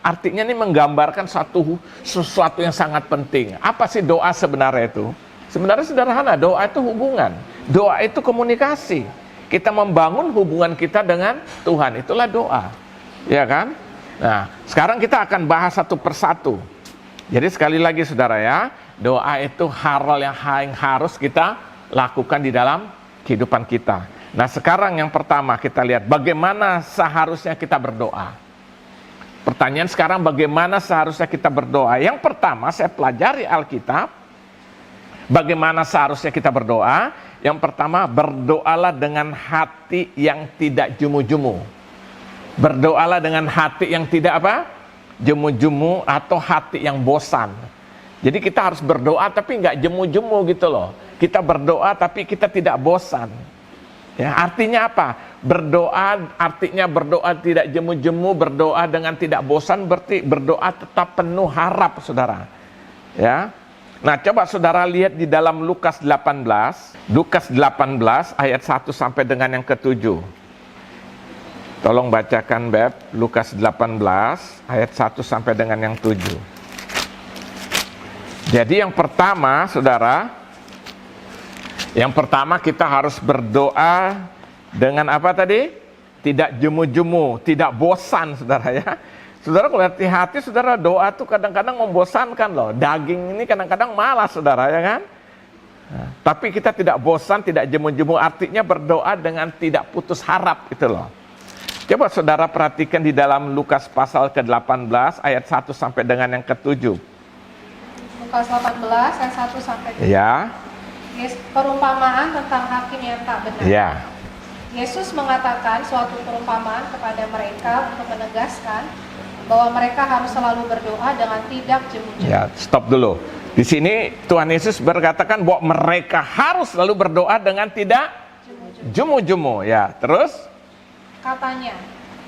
Artinya ini menggambarkan sesuatu yang sangat penting. Apa sih doa sebenarnya itu? Sebenarnya sederhana, doa itu hubungan. Doa itu komunikasi. Kita membangun hubungan kita dengan Tuhan, itulah doa. Ya kan? Nah, sekarang kita akan bahas satu persatu. Jadi sekali lagi saudara ya, doa itu hal yang harus kita lakukan di dalam kehidupan kita. Nah sekarang yang pertama kita lihat bagaimana seharusnya kita berdoa. Pertanyaan sekarang bagaimana seharusnya kita berdoa. Yang pertama saya pelajari Alkitab. Bagaimana seharusnya kita berdoa. Yang pertama, berdoalah dengan hati yang tidak jumu-jumu. Berdoalah dengan hati yang tidak apa? Jemu-jemu atau hati yang bosan. Jadi kita harus berdoa tapi nggak jemu-jemu gitu loh. Kita berdoa tapi kita tidak bosan. Ya, artinya apa? Berdoa artinya berdoa tidak jemu-jemu, berdoa dengan tidak bosan, berarti berdoa tetap penuh harap, saudara. Ya. Nah, coba saudara lihat di dalam Lukas 18. Lukas 18 ayat 1 sampai dengan yang ke-7. Tolong bacakan Beb, Lukas 18 ayat 1 sampai dengan yang 7. Jadi yang pertama, saudara, yang pertama kita harus berdoa dengan apa tadi? Tidak jemu-jemu, tidak bosan, saudara ya. Saudara kalau hati-hati, saudara, doa tuh kadang-kadang membosankan loh. Daging ini kadang-kadang malas, saudara ya kan? Nah, tapi kita tidak bosan, tidak jemu-jemu, artinya berdoa dengan tidak putus harap itu loh. Coba saudara perhatikan di dalam Lukas pasal ke-18 ayat 1 sampai dengan yang ke-7. Lukas 18 ayat 1 sampai 7. Ya. Perumpamaan tentang hakim yang tak benar. Ya. Yesus mengatakan suatu perumpamaan kepada mereka untuk menegaskan bahwa mereka harus selalu berdoa dengan tidak jemu-jemu. Ya, stop dulu. Di sini Tuhan Yesus berkatakan bahwa mereka harus selalu berdoa dengan tidak jemu-jemu. Ya, terus? Katanya,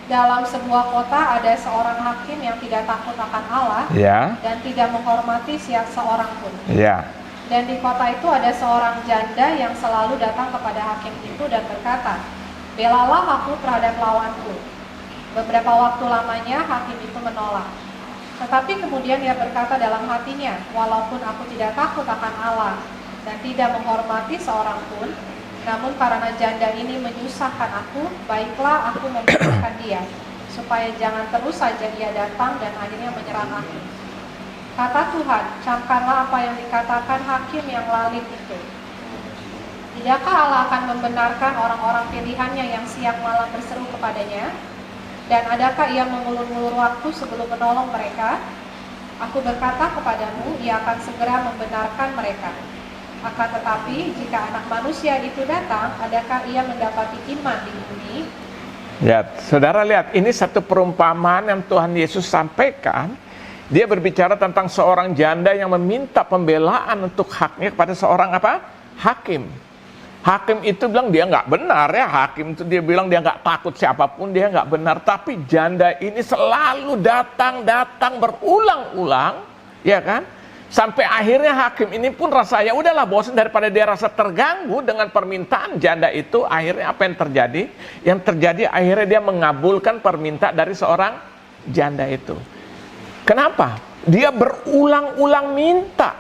dalam sebuah kota ada seorang hakim yang tidak takut akan Allah, Ya. dan tidak menghormati seorang pun. Ya. Dan di kota itu ada seorang janda yang selalu datang kepada hakim itu dan berkata, belalah aku terhadap lawanku. Beberapa waktu lamanya hakim itu menolak. Tetapi kemudian dia berkata dalam hatinya, walaupun aku tidak takut akan Allah dan tidak menghormati seorang pun, namun karena janda ini menyusahkan aku, baiklah aku membiarkan dia, supaya jangan terus saja dia datang dan akhirnya menyerang aku. Kata Tuhan, camkanlah apa yang dikatakan hakim yang lalim itu. Tidakkah Allah akan membenarkan orang-orang pilihannya yang siang malam berseru kepadanya? Dan adakah ia mengulur-ulur waktu sebelum menolong mereka? Aku berkata kepadamu, ia akan segera membenarkan mereka. Akan tetapi, jika anak manusia itu datang, adakah ia mendapati iman di bumi? Ya, saudara lihat, ini satu perumpamaan yang Tuhan Yesus sampaikan. Dia berbicara tentang seorang janda yang meminta pembelaan untuk haknya kepada seorang apa? Hakim. Hakim itu bilang dia nggak benar ya. Hakim itu dia bilang dia nggak takut siapapun, dia nggak benar. Tapi janda ini selalu datang berulang-ulang, ya kan? Sampai akhirnya hakim ini pun rasanya udahlah bosan, daripada dia rasa terganggu dengan permintaan janda itu. Akhirnya apa yang terjadi? Yang terjadi akhirnya dia mengabulkan permintaan dari seorang janda itu. Kenapa? Dia berulang-ulang minta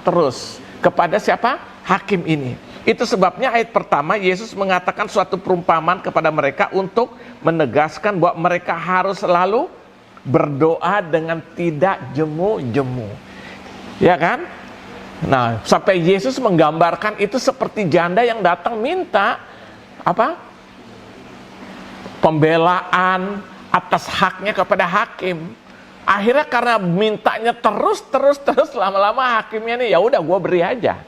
terus kepada siapa? Hakim ini. Itu sebabnya ayat pertama Yesus mengatakan suatu perumpamaan kepada mereka untuk menegaskan bahwa mereka harus selalu berdoa dengan tidak jemu-jemu. Ya kan? Nah, sampai Yesus menggambarkan itu seperti janda yang datang minta apa? Pembelaan atas haknya kepada hakim. Akhirnya karena mintanya terus lama-lama hakimnya nih ya udah gue beri aja.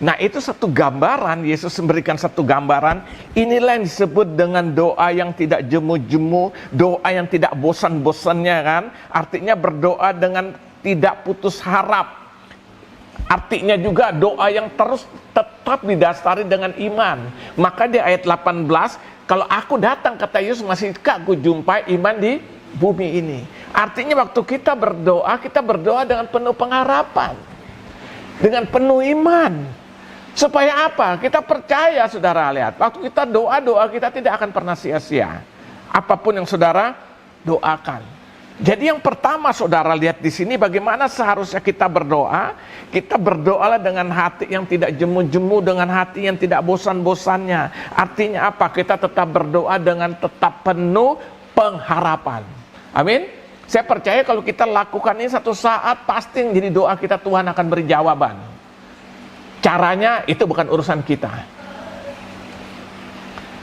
Nah, itu satu gambaran, Yesus memberikan satu gambaran. Inilah yang disebut dengan doa yang tidak jemu-jemu, doa yang tidak bosan-bosannya kan. Artinya berdoa dengan tidak putus harap. Artinya juga doa yang terus tetap didasari dengan iman. Maka di ayat 18, kalau aku datang kata Yesus, masihkah aku jumpai iman di bumi ini. Artinya waktu kita berdoa dengan penuh pengharapan. Dengan penuh iman. Supaya apa? Kita percaya, saudara, lihat. Waktu kita doa kita tidak akan pernah sia-sia. Apapun yang saudara doakan. Jadi yang pertama saudara lihat di sini bagaimana seharusnya kita berdoa. Kita berdoalah dengan hati yang tidak jemu-jemu, dengan hati yang tidak bosan-bosannya. Artinya apa? Kita tetap berdoa dengan tetap penuh pengharapan. Amin. Saya percaya kalau kita lakukan ini satu saat pasti yang jadi doa kita Tuhan akan beri jawaban. Caranya itu bukan urusan kita.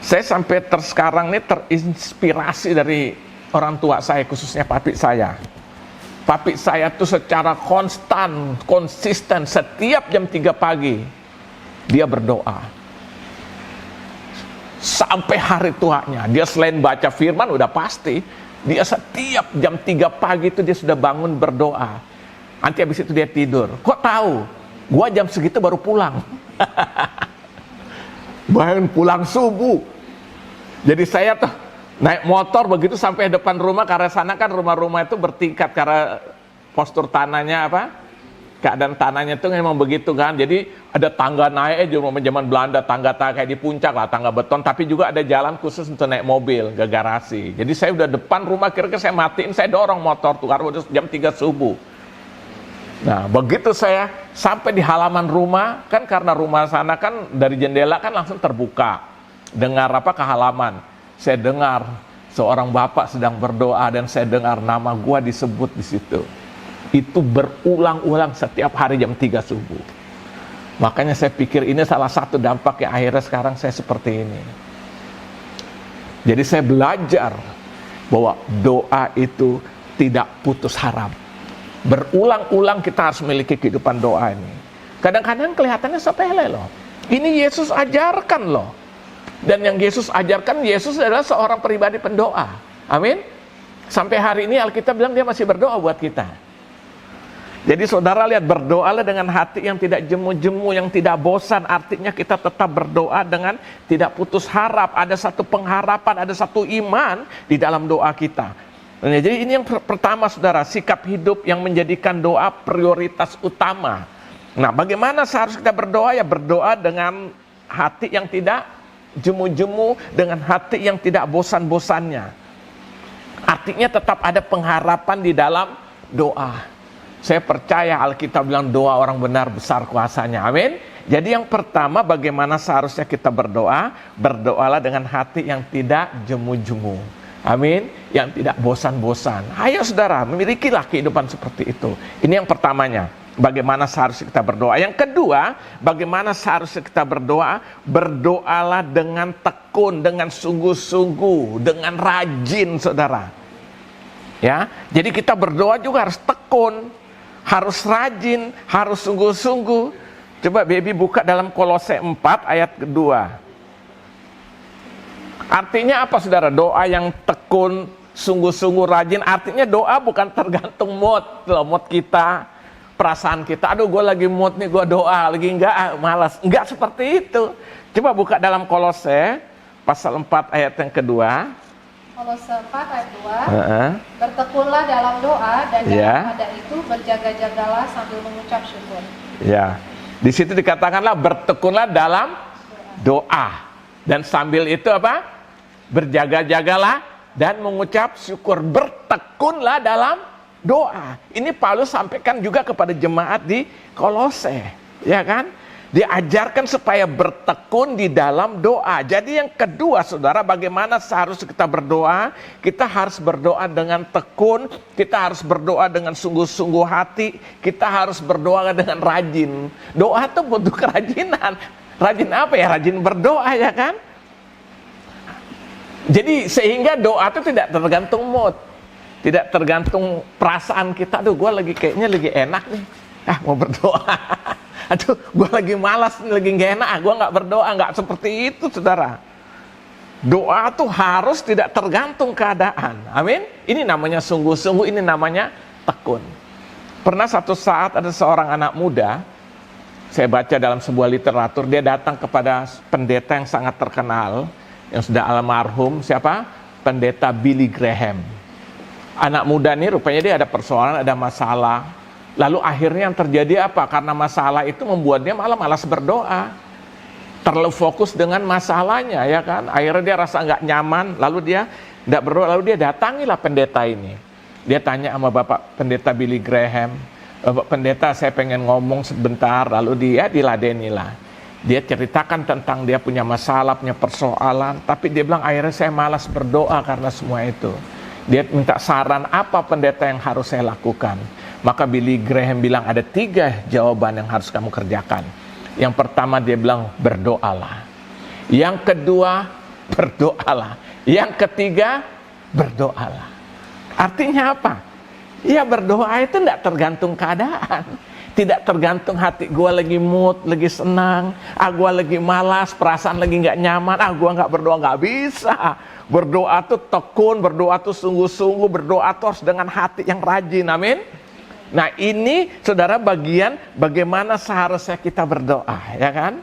Saya sampai sekarang ini terinspirasi dari orang tua saya, khususnya papi saya. Papi saya tuh secara konsisten, setiap jam 3 pagi, dia berdoa. Sampai hari tuanya, dia selain baca firman, udah pasti, dia setiap jam 3 pagi itu dia sudah bangun berdoa. Nanti habis itu dia tidur. Kok tahu? Gua jam segitu baru pulang. Bangun pulang subuh. Jadi saya tuh naik motor begitu sampai depan rumah, karena sana kan rumah-rumah itu bertingkat karena postur tanahnya keadaan tanahnya itu memang begitu kan. Jadi ada tangga naik zaman Belanda, tangga kayak di puncak lah, tangga beton, tapi juga ada jalan khusus untuk naik mobil ke garasi. Jadi saya udah depan rumah, kira-kira saya matiin, saya dorong motor tuh karena udah jam 3 subuh. Nah begitu saya sampai di halaman rumah, kan karena rumah sana kan dari jendela kan langsung terbuka, dengar ke halaman. Saya dengar seorang bapak sedang berdoa dan saya dengar nama gua disebut di situ. Itu berulang-ulang setiap hari jam 3 subuh. Makanya saya pikir ini salah satu dampak yang akhirnya sekarang saya seperti ini. Jadi saya belajar bahwa doa itu tidak putus harap. Berulang-ulang kita harus memiliki kehidupan doa ini. Kadang-kadang kelihatannya sepele loh. Ini Yesus ajarkan loh. Dan yang Yesus ajarkan, Yesus adalah seorang pribadi pendoa. Amin. Sampai hari ini Alkitab bilang dia masih berdoa buat kita. Jadi saudara lihat, berdoalah dengan hati yang tidak jemu-jemu, yang tidak bosan. Artinya kita tetap berdoa dengan tidak putus harap. Ada satu pengharapan, ada satu iman di dalam doa kita. Jadi ini yang pertama saudara, sikap hidup yang menjadikan doa prioritas utama. Nah bagaimana seharusnya kita berdoa? Ya berdoa dengan hati yang tidak jemu-jemu, dengan hati yang tidak bosan-bosannya. Artinya tetap ada pengharapan di dalam doa. Saya percaya Alkitab bilang doa orang benar besar kuasanya. Amin. Jadi yang pertama, bagaimana seharusnya kita berdoa? Berdoalah dengan hati yang tidak jemu-jemu. Amin. Yang tidak bosan-bosan. Ayo saudara, memilikilah kehidupan seperti itu. Ini yang pertamanya. Bagaimana seharusnya kita berdoa. Yang kedua, bagaimana seharusnya kita berdoa? Berdoalah dengan tekun, dengan sungguh-sungguh, dengan rajin, saudara. Ya, jadi kita berdoa juga harus tekun, harus rajin, harus sungguh-sungguh. Coba baby buka dalam Kolose 4 ayat kedua. Artinya apa saudara? Doa yang tekun, sungguh-sungguh, rajin. Artinya doa bukan tergantung mood kita, perasaan kita, aduh gue lagi mood nih, gue doa, lagi malas. Enggak seperti itu. Coba buka dalam Kolose pasal 4 ayat yang kedua. Kolose 4 ayat 2. Bertekunlah dalam doa dan dalam pada itu berjaga-jagalah sambil mengucap syukur. Ya. Di situ dikatakanlah bertekunlah dalam doa. Dan sambil itu apa? Berjaga-jagalah dan mengucap syukur. Bertekunlah dalam doa. Ini Paulus sampaikan juga kepada jemaat di Kolose, ya kan? Diajarkan supaya bertekun di dalam doa. Jadi yang kedua saudara, bagaimana seharusnya kita berdoa? Kita harus berdoa dengan tekun, kita harus berdoa dengan sungguh-sungguh hati, kita harus berdoa dengan rajin. Doa itu butuh kerajinan. Rajin apa ya? Rajin berdoa, ya kan? Jadi sehingga doa itu tidak tergantung mood, tidak tergantung perasaan kita. Aduh gue kayaknya lagi enak nih, mau berdoa. Aduh gue lagi malas nih, lagi gak enak, gue gak berdoa. Gak seperti itu saudara. Doa tuh harus tidak tergantung keadaan. Amin. Ini namanya sungguh-sungguh, ini namanya tekun. Pernah satu saat ada seorang anak muda, saya baca dalam sebuah literatur, dia datang kepada pendeta yang sangat terkenal, yang sudah almarhum, siapa? Pendeta Billy Graham. Anak muda ini rupanya dia ada persoalan, ada masalah. Lalu akhirnya yang terjadi apa? Karena masalah itu membuat dia malah malas berdoa. Terlalu fokus dengan masalahnya, ya kan? Akhirnya dia rasa nggak nyaman, lalu dia nggak berdoa, lalu dia datangilah pendeta ini. Dia tanya sama Bapak Pendeta Billy Graham, "Bapak Pendeta, saya pengen ngomong sebentar." Lalu dia diladenilah. Dia ceritakan tentang dia punya masalah, punya persoalan, tapi dia bilang akhirnya saya malas berdoa karena semua itu. Dia minta saran apa pendeta yang harus saya lakukan. Maka Billy Graham bilang ada 3 jawaban yang harus kamu kerjakan. Yang pertama dia bilang berdoalah. Yang kedua berdoalah. Yang ketiga berdoalah. Artinya apa? Ya berdoa itu tidak tergantung keadaan. Tidak tergantung hati gue lagi mood, lagi senang, gue lagi malas, perasaan lagi nggak nyaman, gue nggak berdoa, nggak bisa. Berdoa tuh tekun, berdoa tuh sungguh-sungguh, berdoa tuh harus dengan hati yang rajin, amin. Nah ini saudara bagian bagaimana seharusnya kita berdoa, ya kan?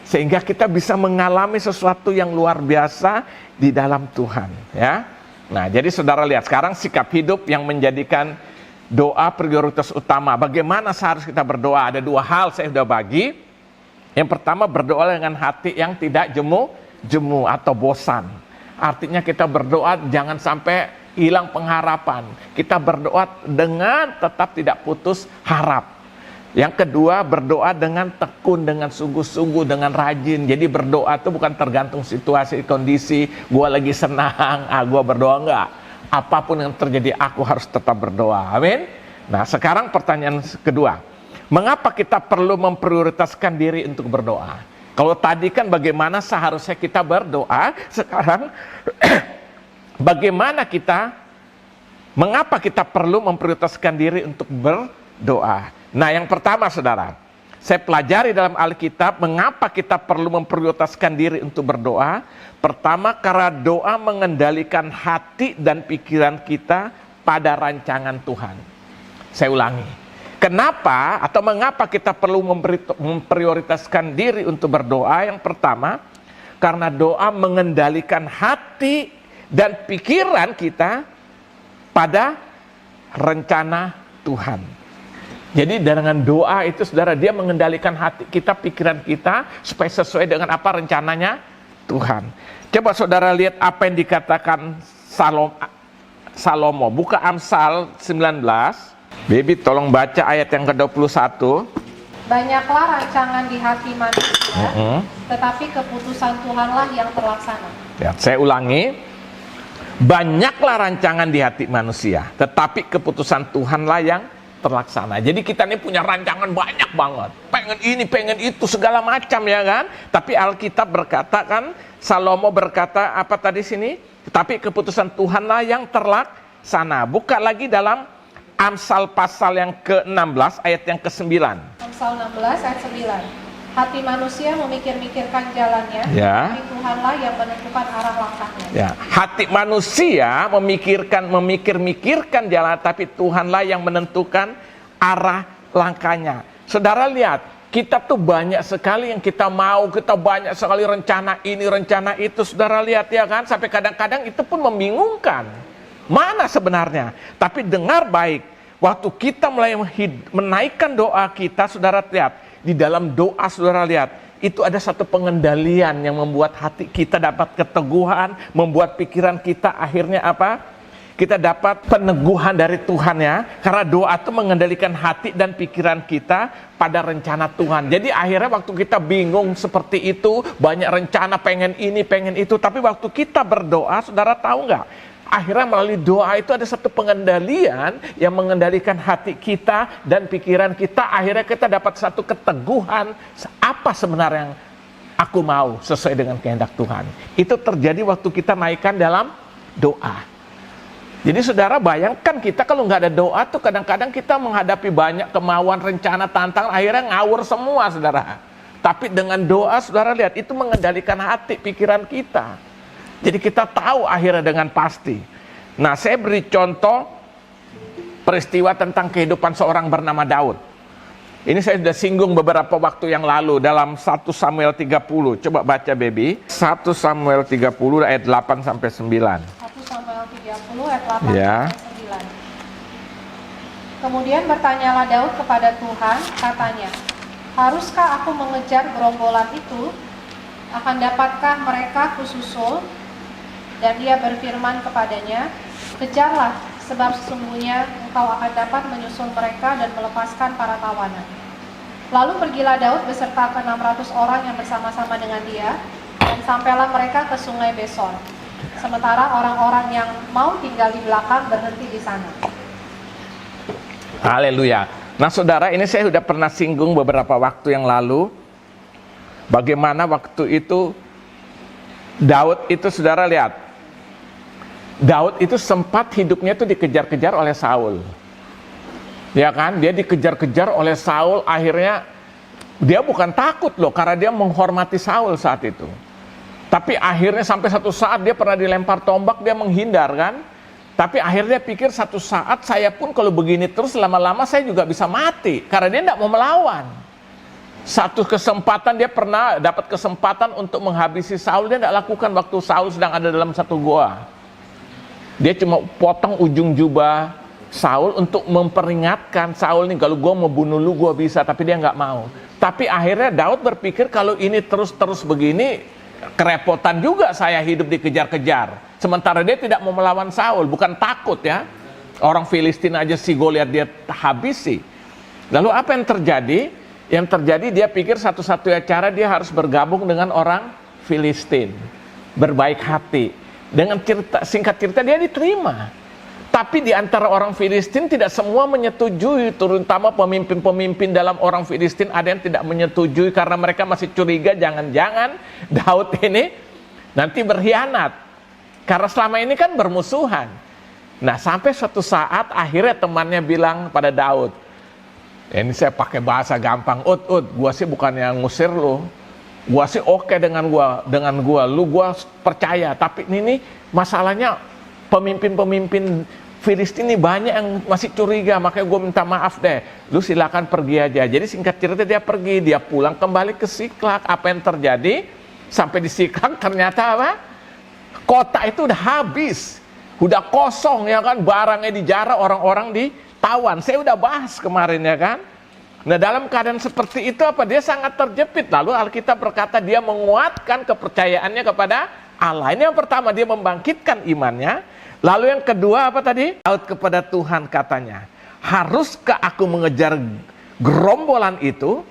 Sehingga kita bisa mengalami sesuatu yang luar biasa di dalam Tuhan, ya. Nah jadi saudara lihat sekarang sikap hidup yang menjadikan doa prioritas utama. Bagaimana seharusnya kita berdoa? Ada 2 hal saya sudah bagi. Yang pertama berdoa dengan hati yang tidak jemu atau bosan. Artinya kita berdoa jangan sampai hilang pengharapan. Kita berdoa dengan tetap tidak putus harap. Yang kedua berdoa dengan tekun, dengan sungguh-sungguh, dengan rajin. Jadi berdoa itu bukan tergantung situasi, kondisi. Gua lagi senang, gua berdoa enggak. Apapun yang terjadi aku harus tetap berdoa, amin. Nah sekarang pertanyaan kedua, mengapa kita perlu memprioritaskan diri untuk berdoa? Kalau tadi kan bagaimana seharusnya kita berdoa, sekarang mengapa kita perlu memprioritaskan diri untuk berdoa? Nah yang pertama saudara, saya pelajari dalam Alkitab mengapa kita perlu memprioritaskan diri untuk berdoa. Pertama karena doa mengendalikan hati dan pikiran kita pada rancangan Tuhan. Saya ulangi, kenapa atau mengapa kita perlu memprioritaskan diri untuk berdoa? Yang pertama karena doa mengendalikan hati dan pikiran kita pada rencana Tuhan. Jadi dengan doa itu saudara, dia mengendalikan hati kita, pikiran kita supaya sesuai dengan apa rencananya Tuhan. Coba saudara lihat apa yang dikatakan Salomo. Buka Amsal 19. Baby tolong baca ayat yang ke-21. Banyaklah rancangan di hati manusia, tetapi keputusan Tuhanlah yang terlaksana. Ya, saya ulangi. Banyaklah rancangan di hati manusia, tetapi keputusan Tuhanlah yang terlaksana. Jadi kita ini punya rancangan banyak banget. Pengen ini, pengen itu, segala macam ya kan. Tapi Alkitab berkata kan, Salomo berkata apa tadi sini? Tetapi keputusan Tuhanlah yang terlaksana. Buka lagi dalam Amsal pasal yang ke-16 ayat yang ke-9. Amsal 16 ayat 9. Hati manusia memikir-mikirkan jalannya, ya. Tapi Tuhanlah yang menentukan arah langkahnya. Ya, hati manusia memikir-mikirkan jalan, tapi Tuhanlah yang menentukan arah langkahnya. Saudara lihat, kita tuh banyak sekali yang kita mau, kita banyak sekali rencana ini, rencana itu. Saudara lihat ya kan, sampai kadang-kadang itu pun membingungkan. Mana sebenarnya? Tapi dengar baik, waktu kita mulai menaikkan doa kita, saudara lihat, di dalam doa saudara lihat, itu ada satu pengendalian yang membuat hati kita dapat keteguhan, membuat pikiran kita akhirnya apa? Kita dapat peneguhan dari Tuhan ya. Karena doa itu mengendalikan hati dan pikiran kita pada rencana Tuhan. Jadi akhirnya waktu kita bingung seperti itu, banyak rencana pengen ini, pengen itu. Tapi waktu kita berdoa, saudara tahu nggak? Akhirnya melalui doa itu ada satu pengendalian yang mengendalikan hati kita dan pikiran kita. Akhirnya kita dapat satu keteguhan, apa sebenarnya yang aku mau sesuai dengan kehendak Tuhan. Itu terjadi waktu kita naikkan dalam doa. Jadi saudara bayangkan kita kalau nggak ada doa tuh kadang-kadang kita menghadapi banyak kemauan, rencana, tantangan, akhirnya ngawur semua saudara. Tapi dengan doa saudara lihat itu mengendalikan hati, pikiran kita. Jadi kita tahu akhirnya dengan pasti. Nah saya beri contoh peristiwa tentang kehidupan seorang bernama Daud. Ini saya sudah singgung beberapa waktu yang lalu dalam 1 Samuel 30. Coba baca baby. 1 Samuel 30 ayat 8 sampai 9. 1 Samuel 30 ayat 8 ya. sampai 9. Kemudian bertanyalah Daud kepada Tuhan, katanya, haruskah aku mengejar gerombolan itu? Akan dapatkah mereka kususul? Dan dia berfirman kepadanya, kejarlah sebab sesungguhnya engkau akan dapat menyusul mereka dan melepaskan para tawanan. Lalu pergilah Daud beserta ke-600 orang yang bersama-sama dengan dia, dan sampailah mereka ke sungai Besor. Sementara orang-orang yang mau tinggal di belakang berhenti di sana. Haleluya. Nah saudara, ini saya sudah pernah singgung beberapa waktu yang lalu, bagaimana waktu itu Daud itu, saudara lihat, Daud itu sempat hidupnya itu dikejar-kejar oleh Saul. Ya kan, dia dikejar-kejar oleh Saul, akhirnya dia bukan takut loh, karena dia menghormati Saul saat itu. Tapi akhirnya sampai satu saat dia pernah dilempar tombak, dia menghindar kan. Tapi akhirnya dia pikir satu saat saya pun kalau begini terus lama-lama saya juga bisa mati, karena dia tidak mau melawan. Satu kesempatan dia pernah dapat kesempatan untuk menghabisi Saul, dia tidak lakukan waktu Saul sedang ada dalam satu goa. Dia cuma potong ujung jubah Saul untuk memperingatkan Saul nih, kalau gue mau bunuh lu gue bisa, tapi dia nggak mau. Tapi akhirnya Daud berpikir kalau ini terus-terus begini, kerepotan juga saya hidup dikejar-kejar. Sementara dia tidak mau melawan Saul, bukan takut ya. Orang Filistin aja si Goliat dia habisi. Lalu apa yang terjadi? Yang terjadi dia pikir satu-satunya cara dia harus bergabung dengan orang Filistin, berbaik hati. Dengan singkat cerita dia diterima. Tapi di antara orang Filistin tidak semua menyetujui, terutama pemimpin-pemimpin dalam orang Filistin ada yang tidak menyetujui karena mereka masih curiga jangan-jangan Daud ini nanti berkhianat. Karena selama ini kan bermusuhan. Nah sampai suatu saat akhirnya temannya bilang pada Daud, ini saya pakai bahasa gampang, gua sih bukan yang ngusir lo, gua sih oke dengan gua, lu gua percaya, tapi ini masalahnya pemimpin-pemimpin Filistin ini banyak yang masih curiga, makanya gue minta maaf deh, lu silakan pergi aja. Jadi singkat cerita dia pergi, dia pulang kembali ke Siklak. Apa yang terjadi? Sampai di Siklak ternyata apa? Kota itu udah habis, udah kosong ya kan, barangnya dijarah, orang-orang ditawan. Saya udah bahas kemarin ya kan. Nah dalam keadaan seperti itu apa? Dia sangat terjepit. Lalu Alkitab berkata dia menguatkan kepercayaannya kepada Allah. Ini yang pertama, dia membangkitkan imannya. Lalu yang kedua apa tadi? Daud kepada Tuhan katanya, haruskah aku mengejar gerombolan itu?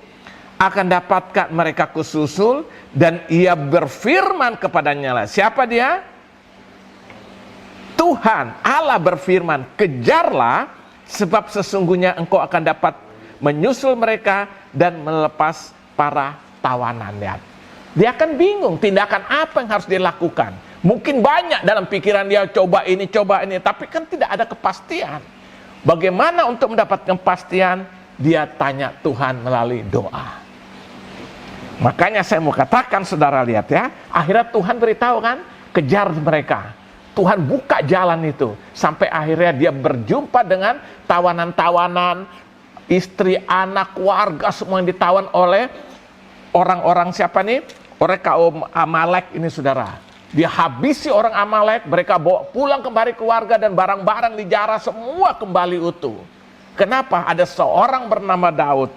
Akan dapatkah mereka kususul? Dan ia berfirman kepadanya. Siapa dia? Tuhan, Allah berfirman, kejarlah, sebab sesungguhnya engkau akan dapat menyusul mereka dan melepas para tawanan. Lihat, dia akan bingung tindakan apa yang harus dilakukan. Mungkin banyak dalam pikiran dia, coba ini, tapi kan tidak ada kepastian. Bagaimana untuk mendapatkan kepastian? Dia tanya Tuhan melalui doa. Makanya saya mau katakan, saudara lihat ya, akhirnya Tuhan beritahu kan, kejar mereka. Tuhan buka jalan itu, sampai akhirnya dia berjumpa dengan tawanan-tawanan, istri, anak, keluarga, semua yang ditawan oleh orang-orang siapa nih? Oleh kaum Amalek ini saudara. Dia habisi orang Amalek, mereka bawa pulang kembali keluarga dan barang-barang dijarah semua kembali utuh. Kenapa? Ada seorang bernama Daud.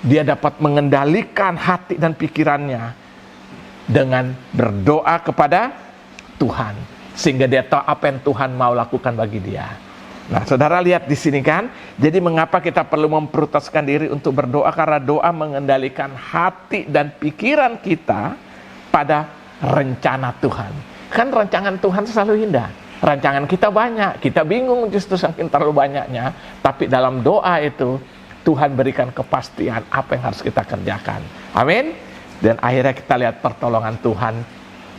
Dia dapat mengendalikan hati dan pikirannya dengan berdoa kepada Tuhan, sehingga dia tahu apa yang Tuhan mau lakukan bagi dia. Nah, saudara lihat di sini kan. Jadi mengapa kita perlu memprioritaskan diri untuk berdoa? Karena doa mengendalikan hati dan pikiran kita pada rencana Tuhan. Kan rancangan Tuhan selalu indah. Rancangan kita banyak, kita bingung justru saking terlalu banyaknya. Tapi dalam doa itu Tuhan berikan kepastian apa yang harus kita kerjakan. Amin. Dan akhirnya kita lihat pertolongan Tuhan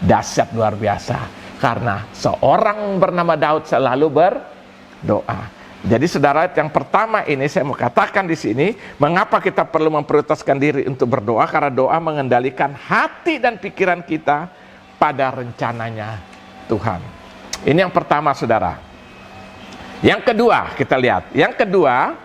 dahsyat luar biasa. Karena seorang bernama Daud selalu berdoa. Jadi saudara, yang pertama ini saya mau katakan di sini, mengapa kita perlu memprioritaskan diri untuk berdoa? Karena doa mengendalikan hati dan pikiran kita pada rencananya Tuhan. Ini yang pertama, saudara. Yang kedua, kita lihat. Yang kedua,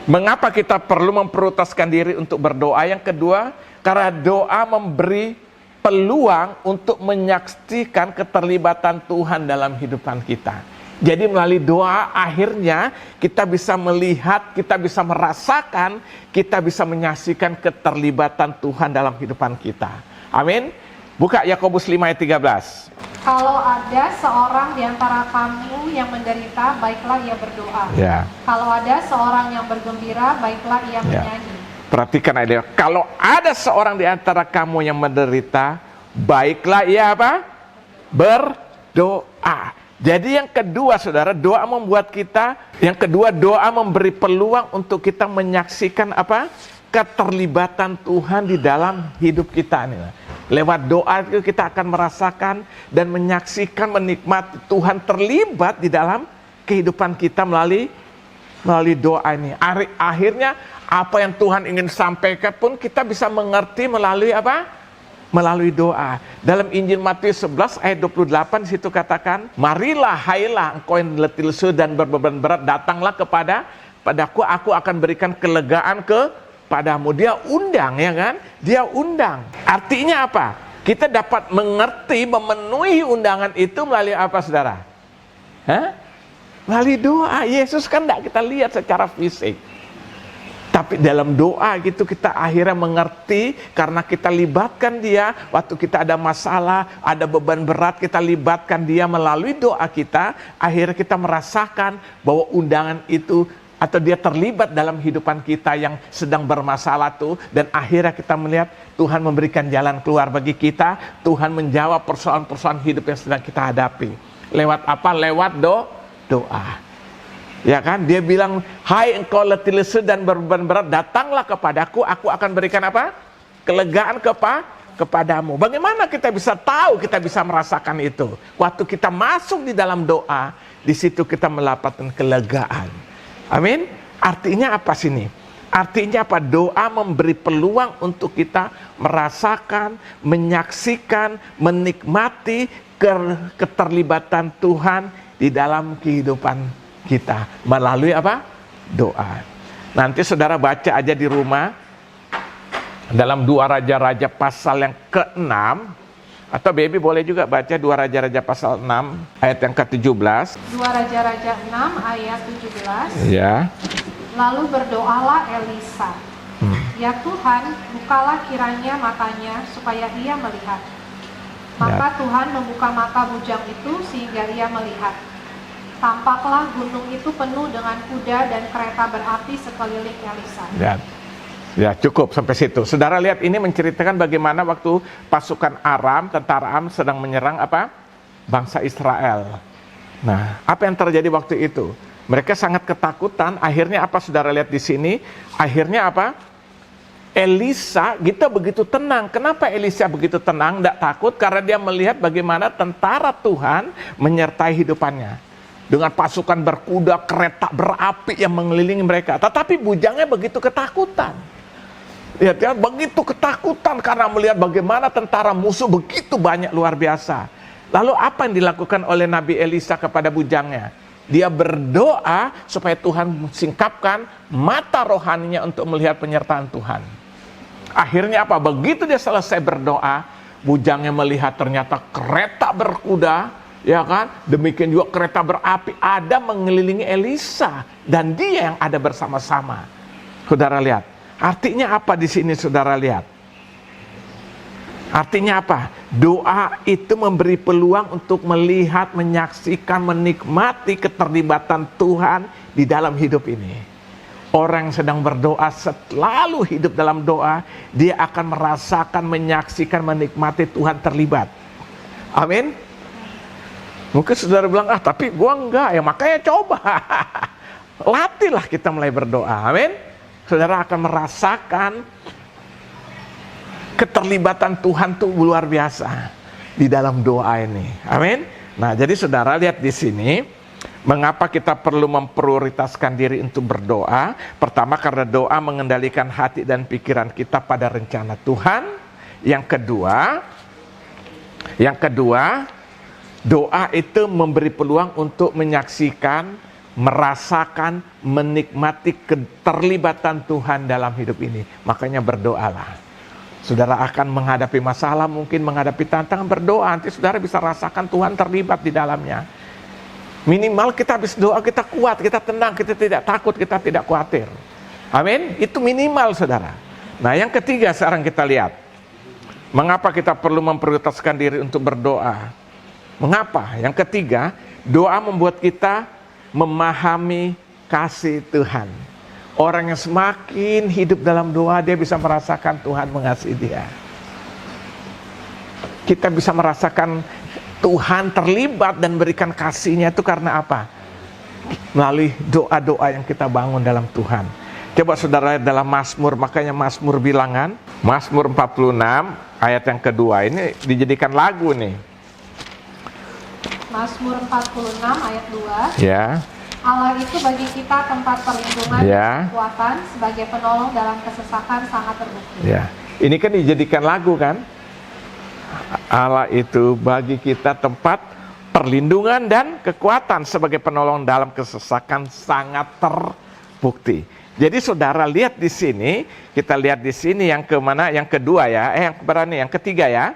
mengapa kita perlu memprioritaskan diri untuk berdoa? Yang kedua, karena doa memberi peluang untuk menyaksikan keterlibatan Tuhan dalam kehidupan kita. Jadi melalui doa akhirnya kita bisa melihat, kita bisa merasakan, kita bisa menyaksikan keterlibatan Tuhan dalam kehidupan kita. Amin. Buka Yakobus 5 ayat 13. Kalau ada seorang di antara kamu yang menderita, baiklah ia berdoa. Ya. Kalau ada seorang yang bergembira, baiklah ia menyanyi. Perhatikan ayat. Kalau ada seorang di antara kamu yang menderita, baiklah ia apa? Berdoa. Jadi yang kedua saudara, doa membuat kita, yang kedua doa memberi peluang untuk kita menyaksikan apa? Keterlibatan Tuhan di dalam hidup kita nih. Lewat doa itu kita akan merasakan dan menyaksikan, menikmati Tuhan terlibat di dalam kehidupan kita melalui doa ini. Akhirnya apa yang Tuhan ingin sampaikan pun kita bisa mengerti melalui apa? Melalui doa. Dalam Injil Matius 11 ayat 28 di situ katakan, marilah hailah engkau yang letih lesu dan berbeban berat, datanglah padaku, aku akan berikan kelegaan padamu. Dia undang, ya kan? Dia undang. Artinya apa? Kita dapat mengerti, memenuhi undangan itu melalui apa, saudara? Melalui doa. Yesus kan tidak kita lihat secara fisik. Tapi dalam doa gitu kita akhirnya mengerti, karena kita libatkan dia. Waktu kita ada masalah, ada beban berat, kita libatkan dia melalui doa kita. Akhirnya kita merasakan bahwa undangan itu, atau dia terlibat dalam kehidupan kita yang sedang bermasalah tuh. Dan akhirnya kita melihat Tuhan memberikan jalan keluar bagi kita. Tuhan menjawab persoalan-persoalan hidup yang sedang kita hadapi. Lewat apa? Lewat doa. Ya kan? Dia bilang, hai engkau letih lesu dan berbeban berat, datanglah kepadaku, aku akan berikan apa? Kelegaan kepadamu. Bagaimana kita bisa tahu, kita bisa merasakan itu? Waktu kita masuk di dalam doa, di situ kita mendapatkan kelegaan. Amin. Artinya apa sini? Artinya apa? Doa memberi peluang untuk kita merasakan, menyaksikan, menikmati keterlibatan Tuhan di dalam kehidupan kita melalui apa? Doa. Nanti saudara baca aja di rumah dalam 2 Raja-Raja pasal yang ke-6, atau baby boleh juga baca 2 Raja-Raja pasal 6 ayat yang ke-17. 2 Raja-Raja 6 ayat 17. Ya. Lalu berdoalah Elisa. Ya Tuhan, bukalah kiranya matanya supaya ia melihat. Maka Tuhan membuka mata bujang itu sehingga ia melihat. Tampaklah gunung itu penuh dengan kuda dan kereta berapi sekeliling Elisa. Ya cukup sampai situ. Saudara lihat, ini menceritakan bagaimana waktu pasukan Aram, tentara Aram sedang menyerang apa? Bangsa Israel. Nah, apa yang terjadi waktu itu? Mereka sangat ketakutan. Akhirnya apa saudara lihat di sini? Akhirnya apa? Elisa kita begitu tenang. Kenapa Elisa begitu tenang, tidak takut? Karena dia melihat bagaimana tentara Tuhan menyertai hidupannya. Dengan pasukan berkuda, kereta berapi yang mengelilingi mereka. Tetapi bujangnya begitu ketakutan. Lihat ya, begitu ketakutan karena melihat bagaimana tentara musuh begitu banyak, luar biasa. Lalu apa yang dilakukan oleh Nabi Elisa kepada bujangnya? Dia berdoa supaya Tuhan singkapkan mata rohaninya untuk melihat penyertaan Tuhan. Akhirnya apa? Begitu dia selesai berdoa, bujangnya melihat ternyata kereta berkuda, ya kan? Demikian juga kereta berapi ada mengelilingi Elisa dan dia yang ada bersama-sama. Saudara lihat, artinya apa di sini saudara lihat? Artinya apa? Doa itu memberi peluang untuk melihat, menyaksikan, menikmati keterlibatan Tuhan di dalam hidup ini. Orang yang sedang berdoa, selalu hidup dalam doa, dia akan merasakan, menyaksikan, menikmati Tuhan terlibat. Amin. Mungkin saudara bilang, tapi gua enggak, ya makanya coba. Latihlah kita mulai berdoa, amin. Saudara akan merasakan keterlibatan Tuhan tuh luar biasa di dalam doa ini, amin. Nah, jadi saudara lihat di sini, mengapa kita perlu memprioritaskan diri untuk berdoa? Pertama, karena doa mengendalikan hati dan pikiran kita pada rencana Tuhan. Yang kedua, doa itu memberi peluang untuk menyaksikan, merasakan, menikmati keterlibatan Tuhan dalam hidup ini. Makanya berdoalah. Saudara akan menghadapi masalah, mungkin menghadapi tantangan, berdoa. Nanti saudara bisa rasakan Tuhan terlibat di dalamnya. Minimal kita habis doa, kita kuat, kita tenang, kita tidak takut, kita tidak khawatir. Amin. Itu minimal saudara. Nah yang ketiga sekarang kita lihat. Mengapa kita perlu memprioritaskan diri untuk berdoa? Mengapa? Yang ketiga, doa membuat kita memahami kasih Tuhan. Orang yang semakin hidup dalam doa, dia bisa merasakan Tuhan mengasihi dia. Kita bisa merasakan Tuhan terlibat dan berikan kasih-Nya itu karena apa? Melalui doa-doa yang kita bangun dalam Tuhan. Coba saudara lihat dalam Mazmur, makanya Mazmur bilangan, Mazmur 46 ayat yang kedua, ini dijadikan lagu nih. Mazmur 46 ayat 2. Ya. Allah itu bagi kita tempat perlindungan Ya. dan kekuatan, sebagai penolong dalam kesesakan sangat terbukti. Ya. Ini kan dijadikan lagu kan? Allah itu bagi kita tempat perlindungan dan kekuatan, sebagai penolong dalam kesesakan sangat terbukti. Jadi saudara lihat di sini, kita lihat di sini yang kemana? Yang kedua ya, yang berani, yang ketiga ya.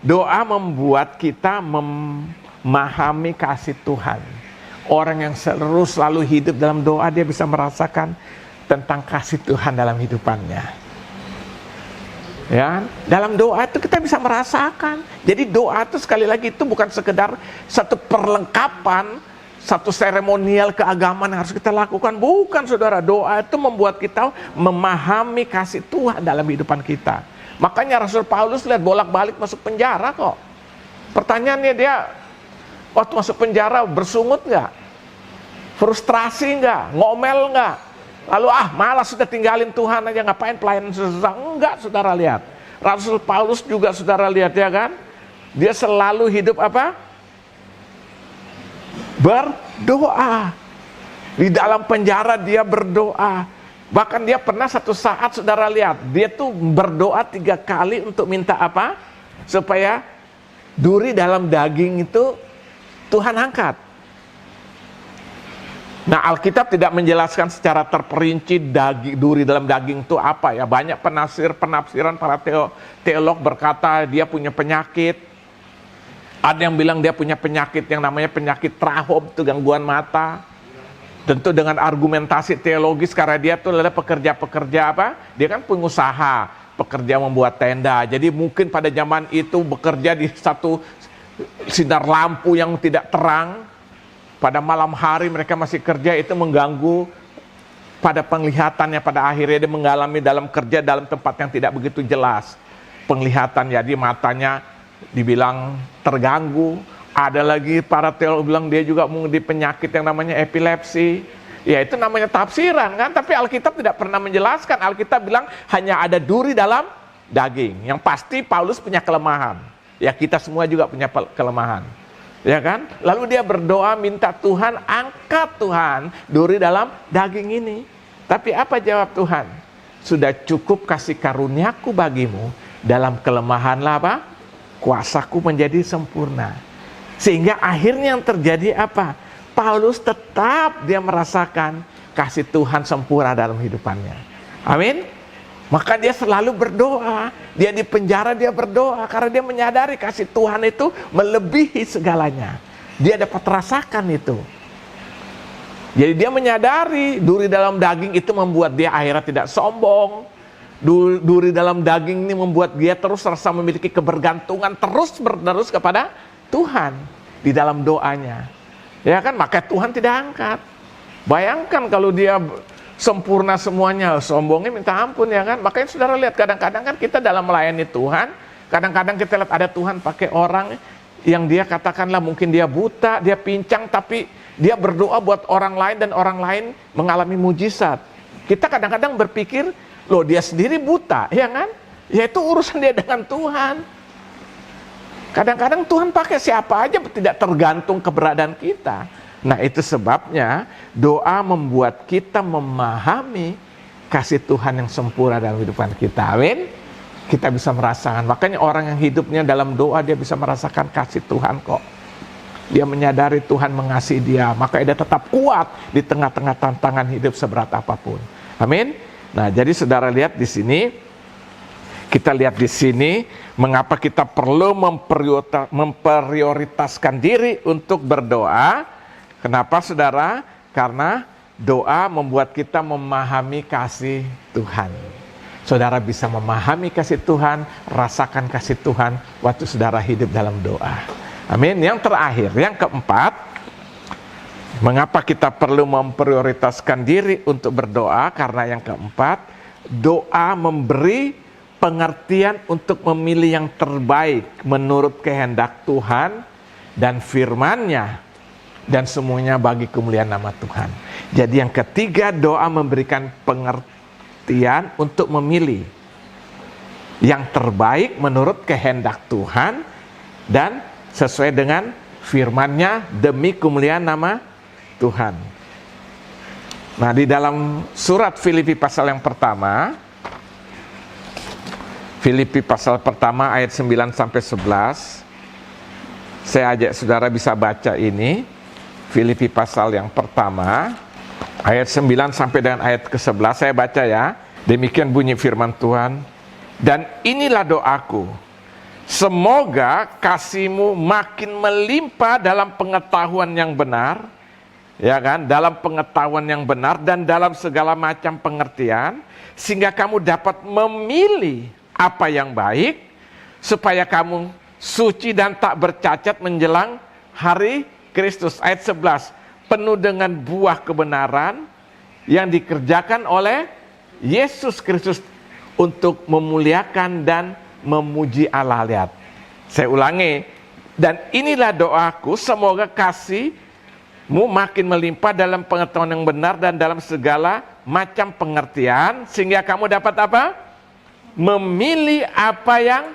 Doa membuat kita memahami kasih Tuhan. Orang yang selalu hidup dalam doa, dia bisa merasakan tentang kasih Tuhan dalam hidupannya. Ya, dalam doa itu kita bisa merasakan. Jadi doa itu sekali lagi itu bukan sekedar satu perlengkapan, satu seremonial keagamaan yang harus kita lakukan. Bukan saudara, doa itu membuat kita memahami kasih Tuhan dalam kehidupan kita. Makanya Rasul Paulus lihat bolak-balik masuk penjara kok. Pertanyaannya dia, waktu masuk penjara bersungut nggak? Frustrasi nggak? Ngomel nggak? Lalu malas sudah tinggalin Tuhan aja, ngapain pelayanan susah? Enggak, saudara lihat. Rasul Paulus juga saudara lihat ya kan? Dia selalu hidup apa? Berdoa. Di dalam penjara dia berdoa. Bahkan dia pernah satu saat saudara lihat, dia tuh berdoa 3 kali untuk minta apa? Supaya duri dalam daging itu Tuhan angkat. Nah, Alkitab tidak menjelaskan secara terperinci duri dalam daging itu apa ya. Banyak penafsiran para teolog berkata dia punya penyakit. Ada yang bilang dia punya penyakit yang namanya penyakit trahom, itu gangguan mata. Tentu dengan argumentasi teologis, karena dia tuh adalah pekerja-pekerja apa? Dia kan pengusaha, pekerja membuat tenda. Jadi mungkin pada zaman itu bekerja di satu sinar lampu yang tidak terang. Pada malam hari mereka masih kerja, itu mengganggu pada penglihatannya. Pada akhirnya dia mengalami dalam kerja dalam tempat yang tidak begitu jelas penglihatan, jadi matanya dibilang terganggu. Ada lagi para teolog bilang dia juga mengalami penyakit yang namanya epilepsi. Ya itu namanya tafsiran kan, tapi Alkitab tidak pernah menjelaskan. Alkitab bilang hanya ada duri dalam daging. Yang pasti Paulus punya kelemahan. Ya kita semua juga punya kelemahan. Ya kan? Lalu dia berdoa minta Tuhan, angkat Tuhan duri dalam daging ini. Tapi apa jawab Tuhan? Sudah cukup kasih karuniaku bagimu, dalam kelemahanlah apa? Kuasaku menjadi sempurna. Sehingga akhirnya yang terjadi apa? Paulus tetap dia merasakan kasih Tuhan sempurna dalam hidupannya. Amin. Maka dia selalu berdoa. Dia di penjara dia berdoa karena dia menyadari kasih Tuhan itu melebihi segalanya. Dia dapat rasakan itu. Jadi dia menyadari duri dalam daging itu membuat dia akhirnya tidak sombong. Duri dalam daging ini membuat dia terus rasa memiliki kebergantungan terus menerus kepada Tuhan di dalam doanya. Ya kan, maka Tuhan tidak angkat. Bayangkan kalau dia sempurna semuanya, sombongnya minta ampun ya kan. Makanya saudara lihat kadang-kadang kan kita dalam melayani Tuhan, kadang-kadang kita lihat ada Tuhan pakai orang yang dia katakanlah mungkin dia buta, dia pincang, tapi dia berdoa buat orang lain dan orang lain mengalami mujizat. Kita kadang-kadang berpikir, loh dia sendiri buta, ya kan? Ya itu urusan dia dengan Tuhan. Kadang-kadang Tuhan pakai siapa aja, tidak tergantung keberadaan kita. Nah itu sebabnya doa membuat kita memahami kasih Tuhan yang sempurna dalam kehidupan kita. Amin. Kita bisa merasakan. Makanya orang yang hidupnya dalam doa, dia bisa merasakan kasih Tuhan kok. Dia menyadari Tuhan mengasihi dia, maka dia tetap kuat di tengah-tengah tantangan hidup seberat apapun. Amin. Nah jadi saudara lihat di sini, kita lihat di sini mengapa kita perlu memprioritaskan diri untuk berdoa. Kenapa saudara? Karena doa membuat kita memahami kasih Tuhan. Saudara bisa memahami kasih Tuhan, rasakan kasih Tuhan waktu saudara hidup dalam doa. Amin. Yang terakhir, yang keempat, mengapa kita perlu memprioritaskan diri untuk berdoa? Karena yang keempat, doa memberi pengertian untuk memilih yang terbaik menurut kehendak Tuhan dan firman-Nya, dan semuanya bagi kemuliaan nama Tuhan. Jadi yang ketiga, doa memberikan pengertian untuk memilih yang terbaik menurut kehendak Tuhan dan sesuai dengan firman-Nya demi kemuliaan nama Tuhan. Nah, di dalam surat Filipi pasal yang pertama, Filipi pasal pertama ayat 9 sampai 11, saya ajak saudara bisa baca ini. Filipi pasal yang pertama ayat 9 sampai dengan ayat ke-11, saya baca ya. Demikian bunyi firman Tuhan. Dan inilah doaku, semoga kasihmu makin melimpah dalam pengetahuan yang benar, ya kan, dalam pengetahuan yang benar dan dalam segala macam pengertian, sehingga kamu dapat memilih apa yang baik, supaya kamu suci dan tak bercacat menjelang hari Kristus. Ayat 11, penuh dengan buah kebenaran yang dikerjakan oleh Yesus Kristus untuk memuliakan dan memuji Allah. Lihat, saya ulangi. Dan inilah doaku, semoga kasihmu makin melimpah dalam pengetahuan yang benar dan dalam segala macam pengertian, sehingga kamu dapat apa? Memilih apa yang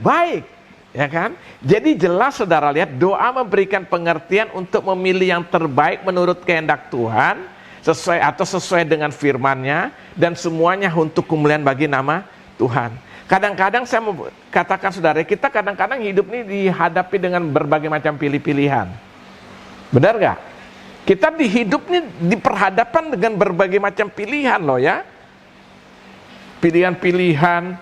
baik. Ya kan? Jadi jelas saudara lihat, doa memberikan pengertian untuk memilih yang terbaik menurut kehendak Tuhan, sesuai dengan firman-Nya, dan semuanya untuk kemuliaan bagi nama Tuhan. Kadang-kadang saya mau katakan saudara, kita kadang-kadang hidup ini dihadapi dengan berbagai macam pilih-pilihan. Benar gak? Kita di hidup ini diperhadapkan dengan berbagai macam pilihan loh ya. Pilihan-pilihan,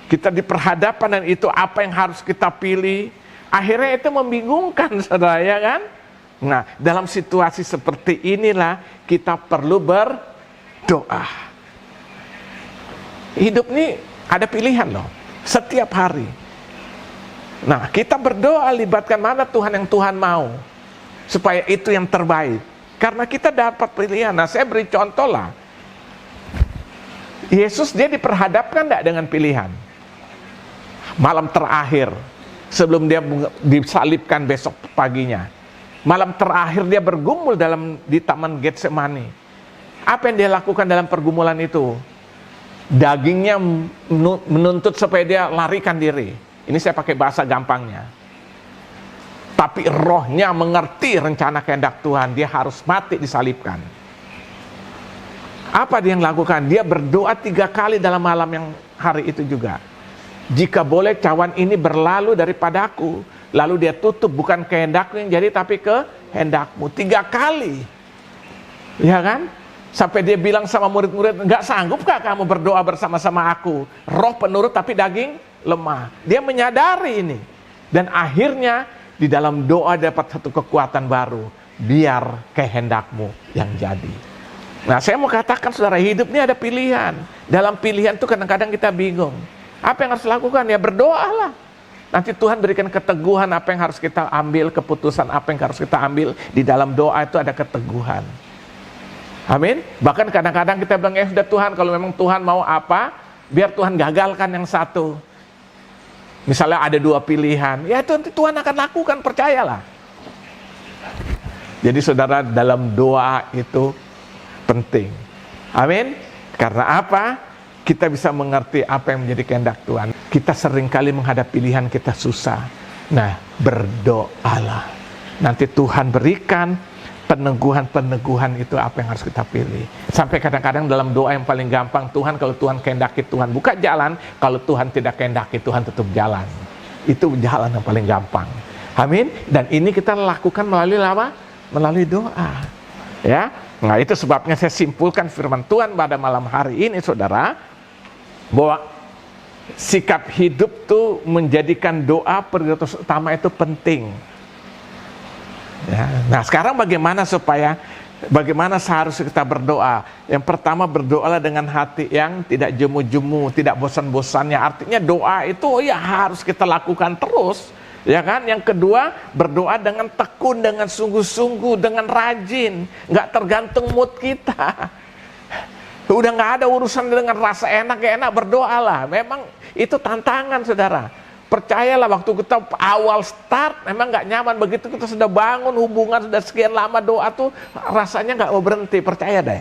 kita diperhadapkan dan itu apa yang harus kita pilih. Akhirnya itu membingungkan saudara ya kan? Nah, dalam situasi seperti inilah kita perlu berdoa. Hidup ini ada pilihan loh, setiap hari. Nah, kita berdoa, libatkan mana Tuhan yang Tuhan mau, supaya itu yang terbaik. Karena kita dapat pilihan. Nah, saya beri contoh lah. Yesus dia diperhadapkan enggak dengan pilihan? Malam terakhir, sebelum dia disalibkan besok paginya. Malam terakhir dia bergumul di Taman Getsemani. Apa yang dia lakukan dalam pergumulan itu? Dagingnya menuntut supaya dia larikan diri. Ini saya pakai bahasa gampangnya. Tapi rohnya mengerti rencana kehendak Tuhan. Dia harus mati disalibkan. Apa dia yang lakukan? Dia berdoa 3 kali dalam malam yang hari itu juga. Jika boleh cawan ini berlalu daripadaku. Lalu dia tutup, bukan kehendakku yang jadi tapi kehendakmu. 3 kali. Ya kan? Sampai dia bilang sama murid-murid, enggak sanggupkah kamu berdoa bersama-sama aku? Roh penurut tapi daging lemah. Dia menyadari ini. Dan akhirnya di dalam doa dapat satu kekuatan baru. Biar kehendakmu yang jadi. Nah, saya mau katakan saudara, hidup ini ada pilihan. Dalam pilihan itu kadang-kadang kita bingung. Apa yang harus dilakukan? Ya berdoalah. Nanti Tuhan berikan keteguhan apa yang harus kita ambil, keputusan apa yang harus kita ambil. Di dalam doa itu ada keteguhan. Amin. Bahkan kadang-kadang kita bilang, ya sudah Tuhan, kalau memang Tuhan mau apa, biar Tuhan gagalkan yang satu. Misalnya ada 2 pilihan, ya itu nanti Tuhan akan lakukan, percayalah. Jadi saudara, dalam doa itu penting. Amin. Karena apa? Kita bisa mengerti apa yang menjadi kehendak Tuhan. Kita seringkali menghadapi pilihan kita susah. Nah, berdoalah. Nanti Tuhan berikan peneguhan-peneguhan itu apa yang harus kita pilih. Sampai kadang-kadang dalam doa yang paling gampang, Tuhan kalau Tuhan kehendaki Tuhan buka jalan, kalau Tuhan tidak kehendaki Tuhan tutup jalan. Itu jalan yang paling gampang. Amin. Dan ini kita lakukan melalui apa? Melalui doa. Ya. Nah, itu sebabnya saya simpulkan firman Tuhan pada malam hari ini saudara, bahwa sikap hidup tuh menjadikan doa prioritas utama itu penting. Ya. Nah, sekarang bagaimana seharusnya kita berdoa? Yang pertama, berdoalah dengan hati yang tidak jemu-jemu, tidak bosan-bosannya. Artinya doa itu ya harus kita lakukan terus. Ya kan? Yang kedua, berdoa dengan tekun, dengan sungguh-sungguh, dengan rajin, nggak tergantung mood kita. Udah nggak ada urusan dengan rasa enak gak enak, berdoalah. Memang itu tantangan, saudara. Percayalah, waktu kita awal start memang nggak nyaman. Begitu kita sudah bangun hubungan, sudah sekian lama doa tuh rasanya nggak mau berhenti. Percaya deh.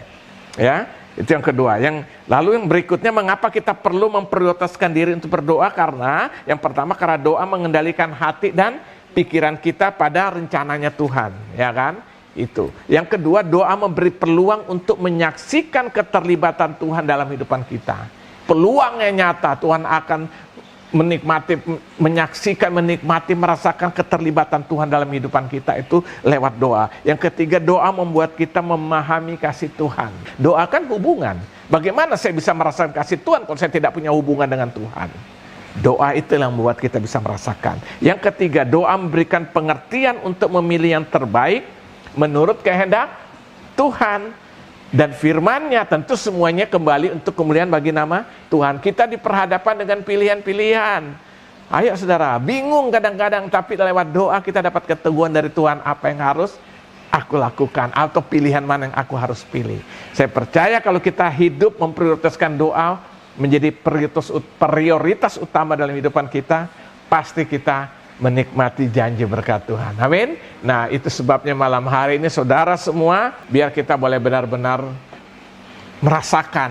Ya, itu yang kedua. Lalu yang berikutnya, mengapa kita perlu memprioritaskan diri untuk berdoa? Karena yang pertama, karena doa mengendalikan hati dan pikiran kita pada rencananya Tuhan, ya kan? Itu. Yang kedua, doa memberi peluang untuk menyaksikan keterlibatan Tuhan dalam kehidupan kita. Peluangnya nyata, Tuhan akan menikmati, menyaksikan, menikmati, merasakan keterlibatan Tuhan dalam kehidupan kita itu lewat doa. Yang ketiga, doa membuat kita memahami kasih Tuhan. Doa kan hubungan. Bagaimana saya bisa merasakan kasih Tuhan kalau saya tidak punya hubungan dengan Tuhan? Doa itulah yang membuat kita bisa merasakan. Yang ketiga, doa memberikan pengertian untuk memilih yang terbaik menurut kehendak Tuhan. Dan firman-Nya tentu semuanya kembali untuk kemuliaan bagi nama Tuhan. Kita diperhadapkan dengan pilihan-pilihan. Ayo saudara, bingung kadang-kadang, tapi lewat doa kita dapat keteguhan dari Tuhan apa yang harus aku lakukan, atau pilihan mana yang aku harus pilih. Saya percaya kalau kita hidup memprioritaskan doa menjadi prioritas utama dalam kehidupan kita, pasti kita menikmati janji berkat Tuhan. Amin. Nah, itu sebabnya malam hari ini saudara semua, biar kita boleh benar-benar merasakan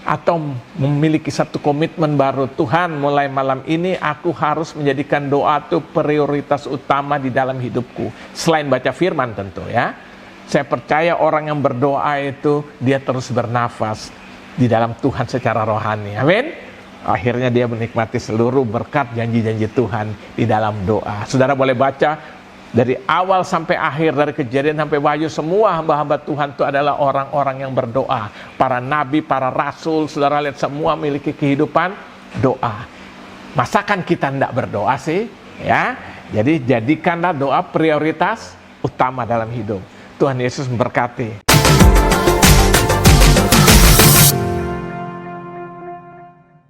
atau memiliki satu komitmen baru. Tuhan, mulai malam ini aku harus menjadikan doa itu prioritas utama di dalam hidupku. Selain baca firman tentu ya. Saya percaya orang yang berdoa itu dia terus bernafas di dalam Tuhan secara rohani. Amin. Akhirnya dia menikmati seluruh berkat janji-janji Tuhan di dalam doa. Saudara boleh baca dari awal sampai akhir, dari Kejadian sampai Wahyu, semua hamba-hamba Tuhan itu adalah orang-orang yang berdoa. Para nabi, para rasul, saudara lihat semua memiliki kehidupan doa. Masakan kita tidak berdoa sih? Ya, jadi jadikanlah doa prioritas utama dalam hidup. Tuhan Yesus memberkati.